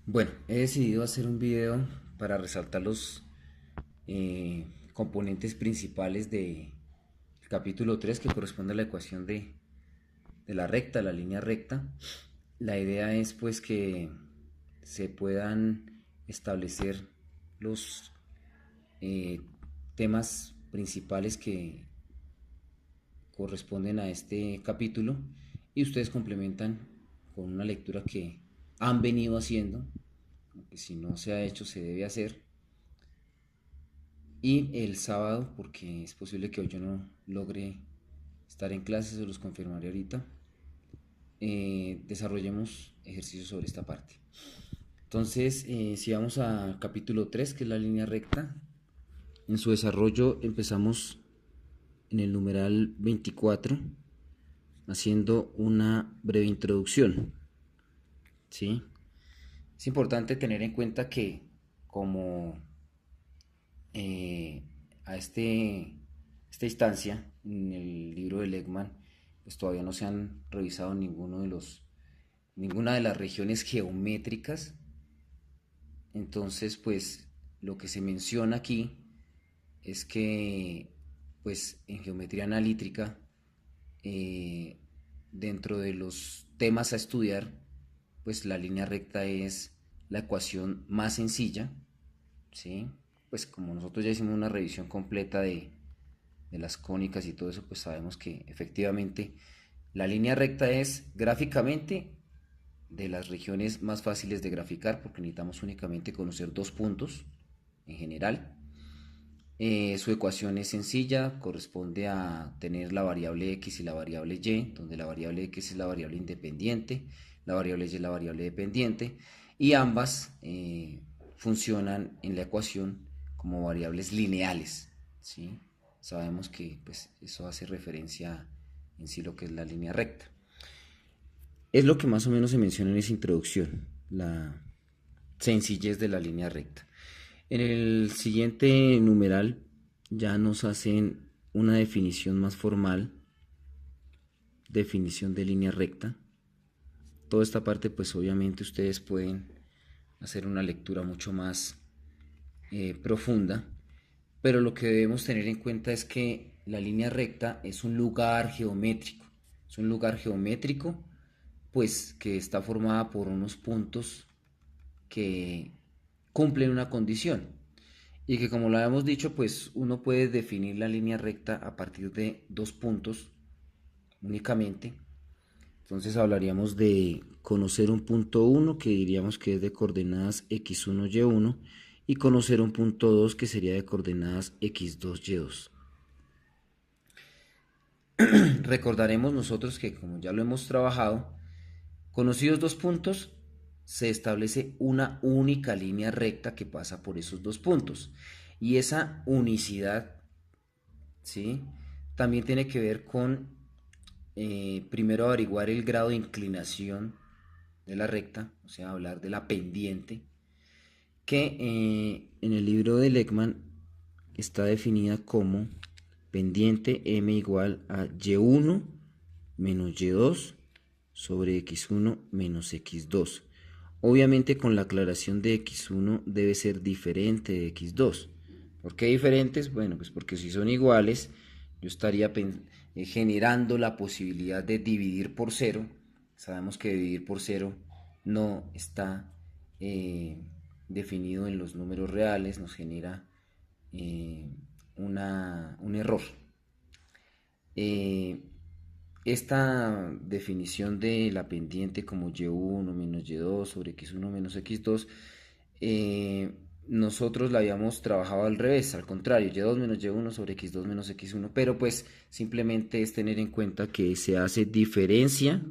Bueno, he decidido hacer un video para resaltar los componentes principales del capítulo 3 que corresponde a la ecuación de la recta, la línea recta. La idea es pues que se puedan establecer los eh, temas principales que corresponden a este capítulo y ustedes complementan con una lectura que han venido haciendo, aunque si no se ha hecho se debe hacer. Y el sábado, porque es posible que hoy yo no logre estar en clases, se los confirmaré ahorita, desarrollemos ejercicios sobre esta parte. Entonces, si vamos al capítulo 3 que es la línea recta, en su desarrollo empezamos en el numeral 24, haciendo una breve introducción. ¿Sí? Es importante tener en cuenta que como eh, a esta instancia, en el libro de Legman, pues todavía no se han revisado ninguna de las regiones geométricas. Entonces, pues lo que se menciona aquí es que, pues en geometría analítica, eh, dentro de los temas a estudiar, pues la línea recta es la ecuación más sencilla, ¿sí? Pues como nosotros ya hicimos una revisión completa de las cónicas y todo eso, pues sabemos que efectivamente la línea recta es gráficamente de las regiones más fáciles de graficar porque necesitamos únicamente conocer dos puntos en general. Su ecuación es sencilla, corresponde a tener la variable x y la variable y, donde la variable x es la variable independiente, la variable y es la variable dependiente, y ambas funcionan en la ecuación como variables lineales, ¿sí? Sabemos que pues, eso hace referencia en sí lo que es la línea recta. Es lo que más o menos se menciona en esa introducción, la sencillez de la línea recta. En el siguiente numeral ya nos hacen una definición más formal, definición de línea recta. Toda esta parte pues obviamente ustedes pueden hacer una lectura mucho más profunda, pero lo que debemos tener en cuenta es que la línea recta es un lugar geométrico, es un lugar geométrico pues que está formada por unos puntos que cumplen una condición y que como lo habíamos dicho pues uno puede definir la línea recta a partir de dos puntos únicamente. Entonces hablaríamos de conocer un punto 1 que diríamos que es de coordenadas x1, y1 y conocer un punto 2 que sería de coordenadas x2, y2. Recordaremos nosotros que como ya lo hemos trabajado, conocidos dos puntos, se establece una única línea recta que pasa por esos dos puntos. Y esa unicidad, ¿sí? También tiene que ver con primero averiguar el grado de inclinación de la recta, o sea, hablar de la pendiente, que en el libro de Lekman está definida como pendiente m igual a y1 menos y2 sobre x1 menos x2. Obviamente con la aclaración de x1 debe ser diferente de x2. ¿Por qué diferentes? Bueno, pues porque si son iguales, yo estaría generando la posibilidad de dividir por cero. Sabemos que dividir por cero no está definido en los números reales, nos genera eh, un error. Eh, esta definición de la pendiente como y1 menos y2 sobre x1 menos x2, eh, nosotros la habíamos trabajado al revés, al contrario, y2 menos y1 sobre x2 menos x1, pero pues simplemente es tener en cuenta que se hace diferencia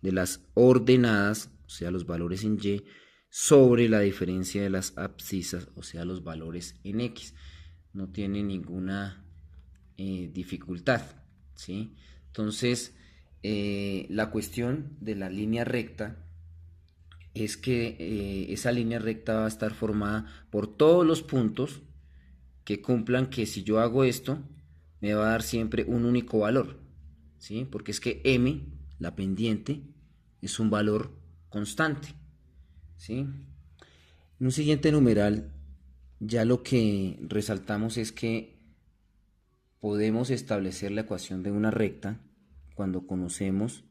de las ordenadas, o sea, los valores en y, sobre la diferencia de las abscisas, o sea, los valores en x. No tiene ninguna dificultad, ¿sí? Entonces, la cuestión de la línea recta es que esa línea recta va a estar formada por todos los puntos que cumplan que si yo hago esto, me va a dar siempre un único valor, ¿sí? Porque es que m, la pendiente, es un valor constante, ¿sí? En un siguiente numeral, ya lo que resaltamos es que podemos establecer la ecuación de una recta cuando conocemos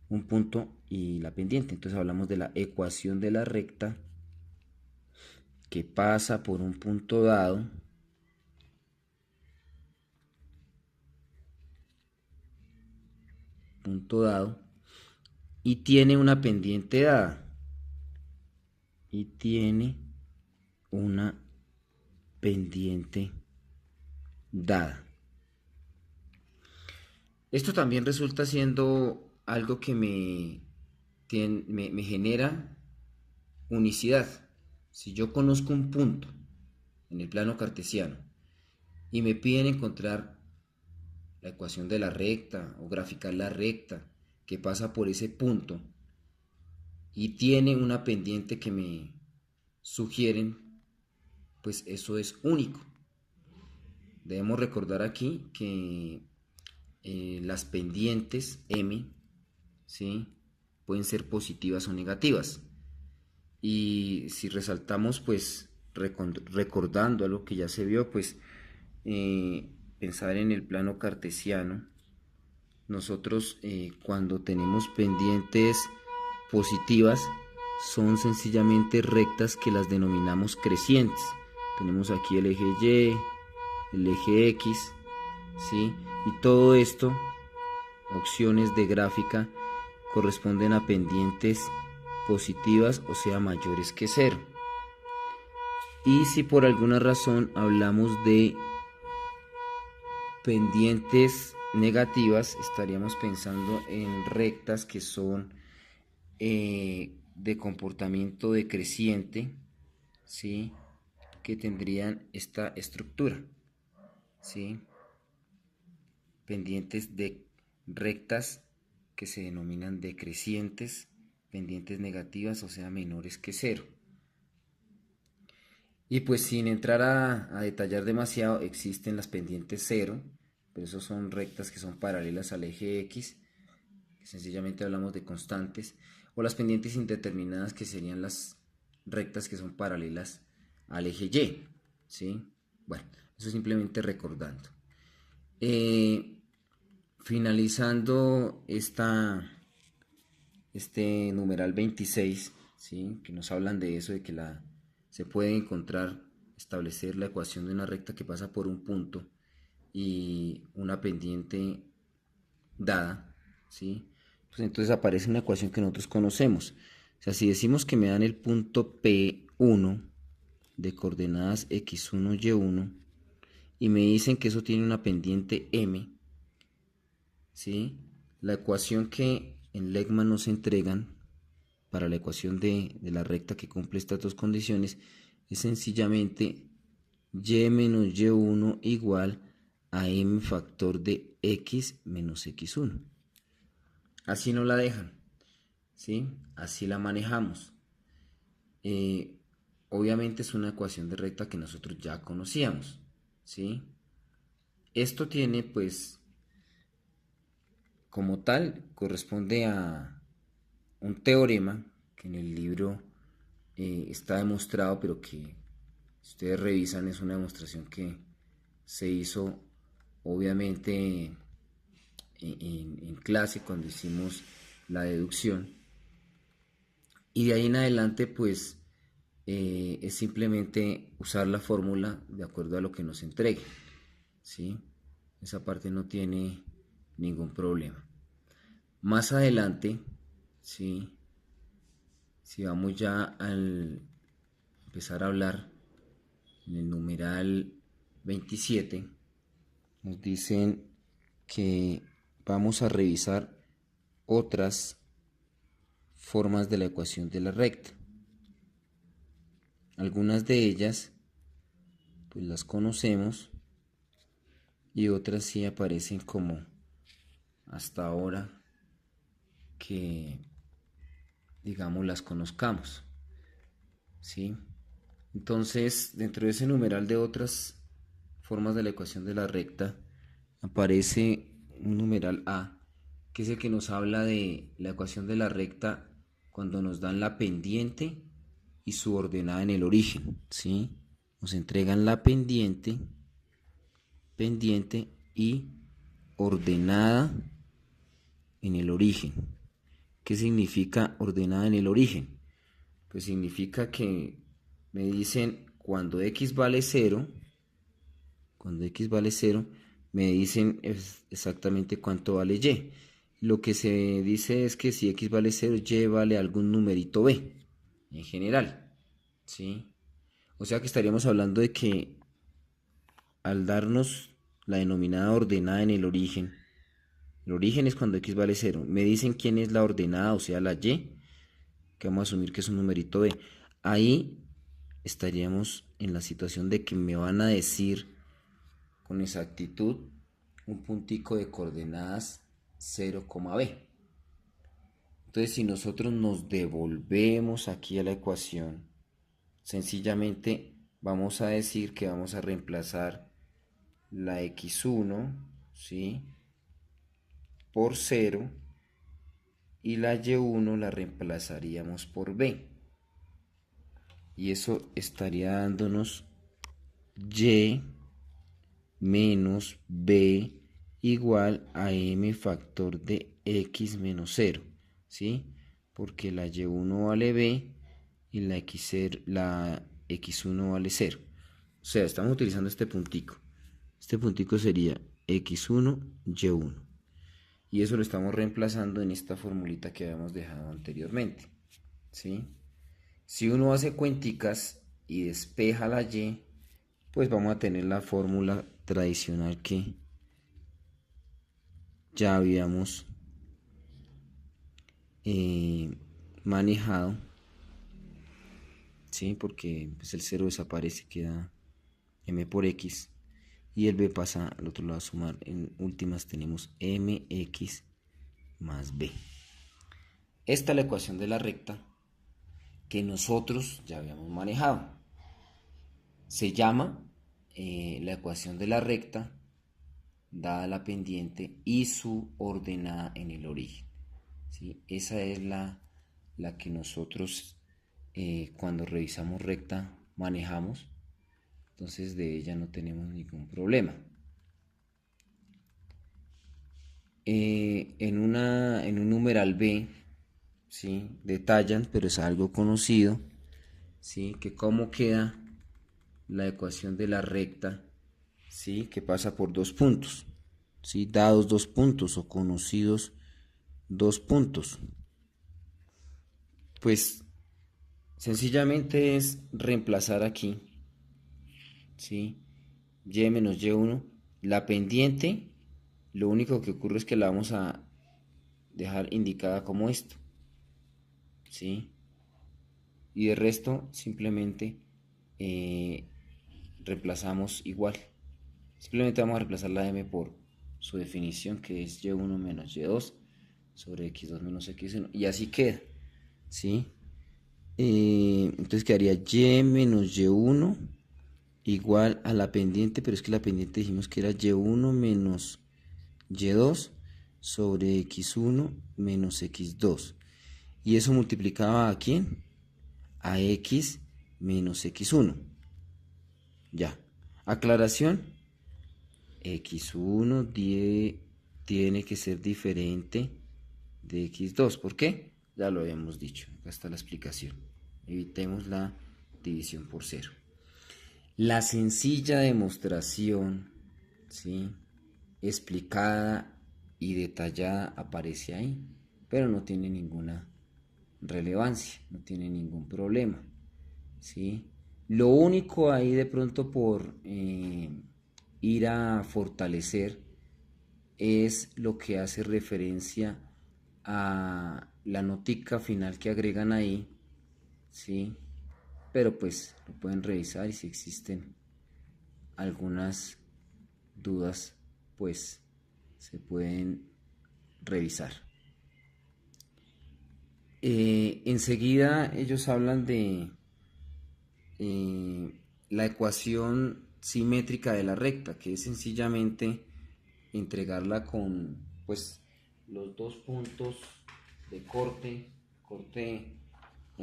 un punto y la pendiente. Entonces hablamos de la ecuación de la recta que pasa por un punto dado y tiene una pendiente dada. Esto también resulta siendo algo que me genera unicidad. Si yo conozco un punto en el plano cartesiano y me piden encontrar la ecuación de la recta o graficar la recta que pasa por ese punto y tiene una pendiente que me sugieren, pues eso es único. Debemos recordar aquí que las pendientes M, ¿sí?, pueden ser positivas o negativas. Y si resaltamos, pues recordando algo que ya se vio, pues pensar en el plano cartesiano, nosotros cuando tenemos pendientes positivas son sencillamente rectas que las denominamos crecientes. Tenemos aquí el eje Y, el eje X, ¿sí? Y todo esto, opciones de gráfica, corresponden a pendientes positivas, o sea, mayores que 0. Y si por alguna razón hablamos de pendientes negativas, estaríamos pensando en rectas que son de comportamiento decreciente, ¿sí?, que tendrían esta estructura, ¿sí?, pendientes de rectas que se denominan decrecientes, pendientes negativas, o sea, menores que 0. Y pues sin entrar a detallar demasiado, existen las pendientes 0, pero eso son rectas que son paralelas al eje X, que sencillamente hablamos de constantes, o las pendientes indeterminadas, que serían las rectas que son paralelas al eje Y, ¿sí? Bueno, eso simplemente recordando. Finalizando este numeral 26, ¿sí?, que nos hablan de eso, de que se puede establecer la ecuación de una recta que pasa por un punto y una pendiente dada, ¿sí? Pues entonces aparece una ecuación que nosotros conocemos. O sea, si decimos que me dan el punto P1 de coordenadas x1, y1 y me dicen que eso tiene una pendiente m, ¿sí?, la ecuación que en Legman nos entregan para la ecuación de la recta que cumple estas dos condiciones es sencillamente y menos y1 igual a m factor de x menos x1. Así nos la dejan, ¿sí? Así la manejamos. Obviamente es una ecuación de recta que nosotros ya conocíamos, ¿sí? Esto tiene, pues, como tal, corresponde a un teorema que en el libro está demostrado, pero que si ustedes revisan es una demostración que se hizo obviamente en clase cuando hicimos la deducción, y de ahí en adelante pues es simplemente usar la fórmula de acuerdo a lo que nos entregue, ¿sí? Esa parte no tiene ningún problema. Más adelante, ¿sí?, si vamos ya al empezar a hablar en el numeral 27, nos dicen que vamos a revisar otras formas de la ecuación de la recta. Algunas de ellas pues las conocemos y otras sí aparecen como hasta ahora que, digamos, las conozcamos, ¿sí? Entonces, dentro de ese numeral de otras formas de la ecuación de la recta, aparece un numeral A, que es el que nos habla de la ecuación de la recta cuando nos dan la pendiente y su ordenada en el origen, ¿sí? Nos entregan la pendiente y ordenada en el origen. ¿Qué significa ordenada en el origen? Pues significa que me dicen cuando x vale 0, me dicen exactamente cuánto vale y. Lo que se dice es que si x vale 0, y vale algún numerito b, en general, ¿sí? O sea que estaríamos hablando de que al darnos la denominada ordenada en el origen es cuando x vale 0, me dicen quién es la ordenada, o sea la y, que vamos a asumir que es un numerito b. Ahí estaríamos en la situación de que me van a decir con exactitud un puntico de coordenadas 0, b. Entonces, si nosotros nos devolvemos aquí a la ecuación, sencillamente vamos a decir que vamos a reemplazar la x1, ¿sí?, por 0 y la y1 la reemplazaríamos por b. Y eso estaría dándonos y menos b igual a m factor de x menos 0, ¿sí? Porque la y1 vale b y la x1 vale 0. O sea, estamos utilizando este puntico. Este puntico sería x1, y1. Y eso lo estamos reemplazando en esta formulita que habíamos dejado anteriormente, ¿sí? Si uno hace cuenticas y despeja la y, pues vamos a tener la fórmula tradicional que ya habíamos manejado, ¿sí? Porque pues, el 0 desaparece, queda m por x y el b pasa al otro lado a sumar. En últimas tenemos mx más b. Esta es la ecuación de la recta que nosotros ya habíamos manejado. Se llama la ecuación de la recta dada la pendiente y su ordenada en el origen, ¿sí? Esa es la que nosotros cuando revisamos recta manejamos. Entonces de ella no tenemos ningún problema. En un numeral b, ¿sí?, detallan, pero es algo conocido, ¿sí?, que cómo queda la ecuación de la recta, ¿sí?, que pasa por dos puntos, ¿sí?, dados dos puntos o conocidos dos puntos. Pues sencillamente es reemplazar aquí, ¿sí?, y menos y1, la pendiente, lo único que ocurre es que la vamos a dejar indicada como esto, ¿sí?, y de resto simplemente reemplazamos igual. Simplemente vamos a reemplazar la m por su definición, que es y1 menos y2 sobre x2 menos x1, y así queda, ¿sí? Entonces quedaría y menos y1 igual a la pendiente, pero es que la pendiente dijimos que era y1 menos y2 sobre x1 menos x2. ¿Y eso multiplicaba a quién? A x menos x1. Ya. Aclaración. x1 tiene que ser diferente de x2. ¿Por qué? Ya lo habíamos dicho. Acá está la explicación. Evitemos la división por 0. La sencilla demostración, ¿sí?, explicada y detallada aparece ahí, pero no tiene ninguna relevancia, no tiene ningún problema, ¿sí? Lo único ahí de pronto por ir a fortalecer es lo que hace referencia a la notica final que agregan ahí, ¿sí? Pero pues lo pueden revisar y si existen algunas dudas, pues se pueden revisar. Enseguida ellos hablan de la ecuación simétrica de la recta, que es sencillamente entregarla con pues los dos puntos de corte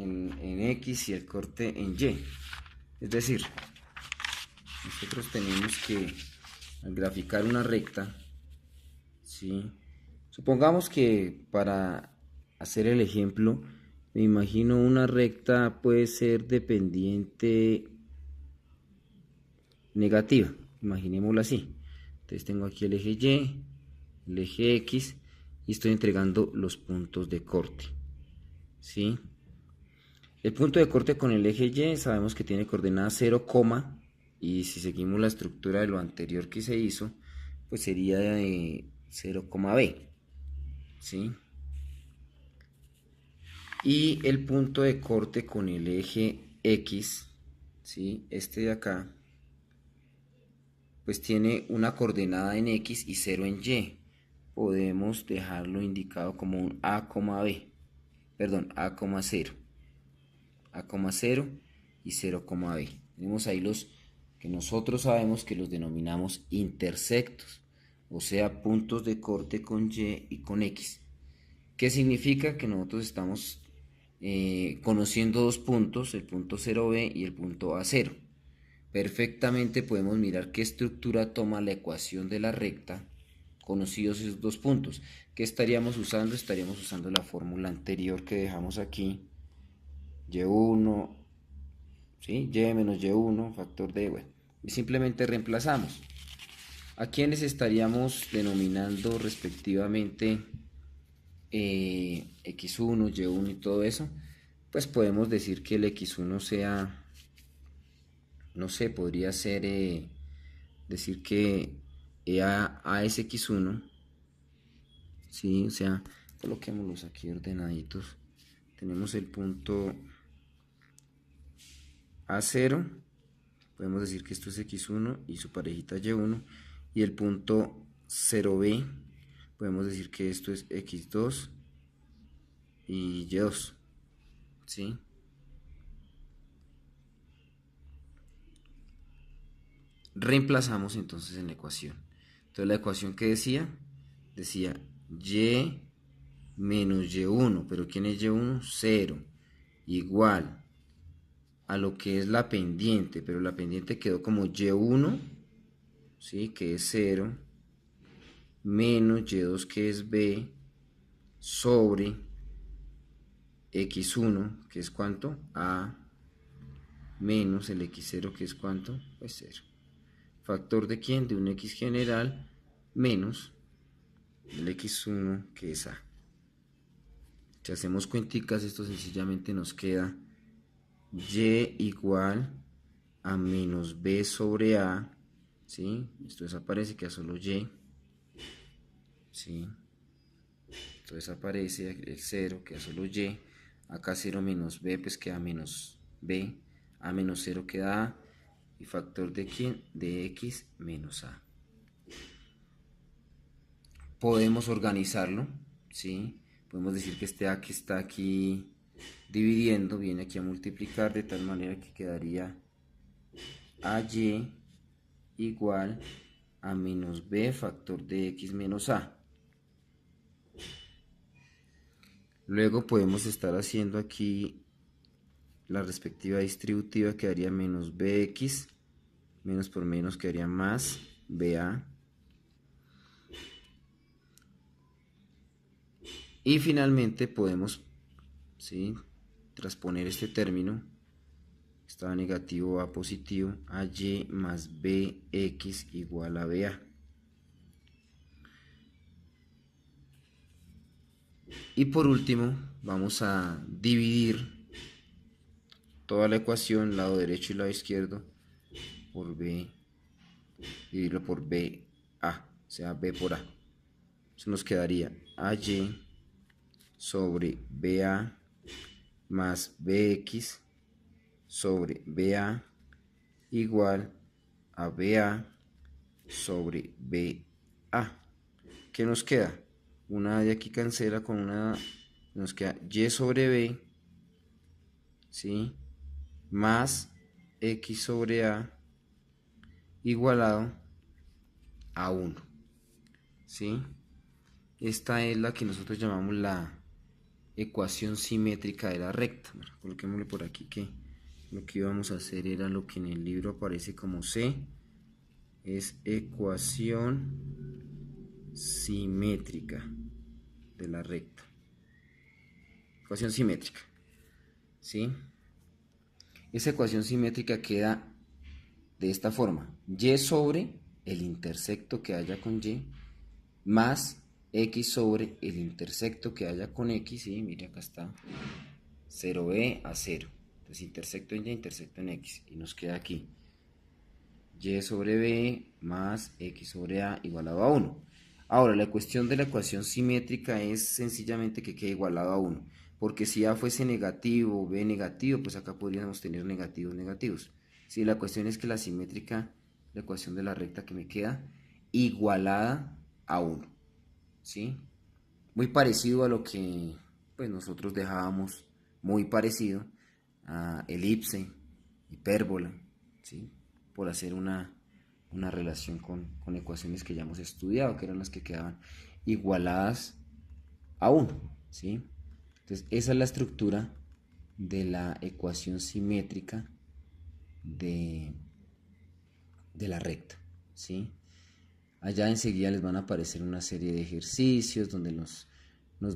en X y el corte en Y. Es decir, nosotros tenemos que, al graficar una recta, ¿sí? Supongamos que para hacer el ejemplo, me imagino una recta puede ser dependiente negativa, imaginémoslo así. Entonces tengo aquí el eje Y, el eje X y estoy entregando los puntos de corte, ¿sí? El punto de corte con el eje Y sabemos que tiene coordenada 0, y si seguimos la estructura de lo anterior que se hizo, pues sería de 0, B, ¿sí? Y el punto de corte con el eje X, ¿sí? Este de acá, pues tiene una coordenada en X y 0 en Y. Podemos dejarlo indicado como un A, B, perdón, A, 0. A, 0 y 0, B. Tenemos ahí los que nosotros sabemos que los denominamos intersectos, o sea, puntos de corte con Y y con X. ¿Qué significa? Que nosotros estamos conociendo dos puntos, el punto 0B y el punto A0. Perfectamente podemos mirar qué estructura toma la ecuación de la recta conocidos esos dos puntos. ¿Qué estaríamos usando? Estaríamos usando la fórmula anterior que dejamos aquí, y1, ¿sí? Y menos y1, factor de, bueno, y simplemente reemplazamos. ¿A quiénes estaríamos denominando respectivamente x1, y1 y todo eso? Pues podemos decir que el x1 sea, no sé, podría ser decir que A es x1, ¿sí? O sea, coloquémoslos aquí ordenaditos. Tenemos el punto A0, podemos decir que esto es x1 y su parejita y1, y el punto 0b, podemos decir que esto es x2 y y2, ¿sí? Reemplazamos entonces en la ecuación. Entonces la ecuación que decía y menos y1, pero ¿quién es y1? 0, igual a lo que es la pendiente, pero la pendiente quedó como y1, ¿sí? Que es 0, menos y2 que es b, sobre x1, que es ¿cuánto? A, menos el x0, que es ¿cuánto? Pues 0. ¿Factor de quién? De un x general, menos el x1, que es a. Si hacemos cuenticas, esto sencillamente nos queda y igual a menos b sobre a, ¿sí? Esto desaparece, queda solo y, ¿sí? Esto desaparece, el 0 queda solo y, acá 0 menos b, pues queda menos b, a menos 0 queda a, y factor de quién? De x menos a. Podemos organizarlo, ¿sí? Podemos decir que este a que está aquí dividiendo viene aquí a multiplicar, de tal manera que quedaría ay igual a menos b factor de x menos a. Luego podemos estar haciendo aquí la respectiva distributiva, quedaría menos bx, menos por menos quedaría más ba. Y finalmente podemos, ¿sí?, transponer este término, estaba negativo a positivo, a y más bx igual a ba. Y por último vamos a dividir toda la ecuación, lado derecho y lado izquierdo, por b, dividirlo por ba, o sea, b por a. Eso nos quedaría ay sobre ba más bx sobre ba igual a ba sobre ba. ¿Qué nos queda? Una de aquí cancela con una, nos queda y sobre b, ¿sí?, más x sobre a igualado a 1, ¿sí? Esta es la que nosotros llamamos la ecuación simétrica de la recta. Bueno, coloquémosle por aquí que lo que íbamos a hacer era lo que en el libro aparece como C, es ecuación simétrica de la recta. Ecuación simétrica, ¿sí? Esa ecuación simétrica queda de esta forma: y sobre el intersecto que haya con y más x sobre el intersecto que haya con x, ¿sí? Mire, acá está 0b a 0, entonces intersecto en y, intersecto en x, y nos queda aquí y sobre b más x sobre a igualado a 1. Ahora, la cuestión de la ecuación simétrica es sencillamente que quede igualado a 1, porque si a fuese negativo o b negativo, pues acá podríamos tener negativos negativos. Sí, la cuestión es que la simétrica, la ecuación de la recta que me queda igualada a 1, ¿sí? Muy parecido a lo que pues nosotros dejábamos, muy parecido a elipse, hipérbola, ¿sí? Por hacer una relación con ecuaciones que ya hemos estudiado, que eran las que quedaban igualadas a 1, ¿sí? Entonces esa es la estructura de la ecuación simétrica de la recta, ¿sí? Allá enseguida les van a aparecer una serie de ejercicios donde nos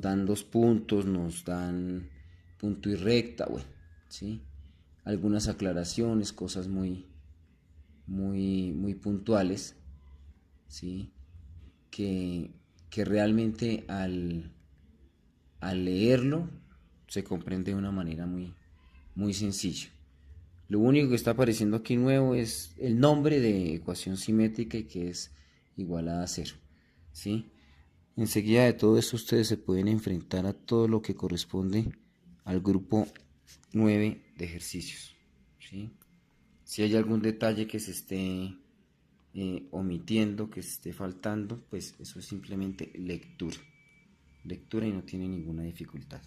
dan 2 puntos, nos dan punto y recta, bueno, ¿sí? Algunas aclaraciones, cosas muy puntuales, ¿sí? Que realmente al leerlo se comprende de una manera muy sencilla. Lo único que está apareciendo aquí nuevo es el nombre de ecuación simétrica y que es igualada a 0, ¿sí? Enseguida de todo esto ustedes se pueden enfrentar a todo lo que corresponde al grupo 9 de ejercicios, ¿sí? Si hay algún detalle que se esté omitiendo, que se esté faltando, pues eso es simplemente lectura y no tiene ninguna dificultad.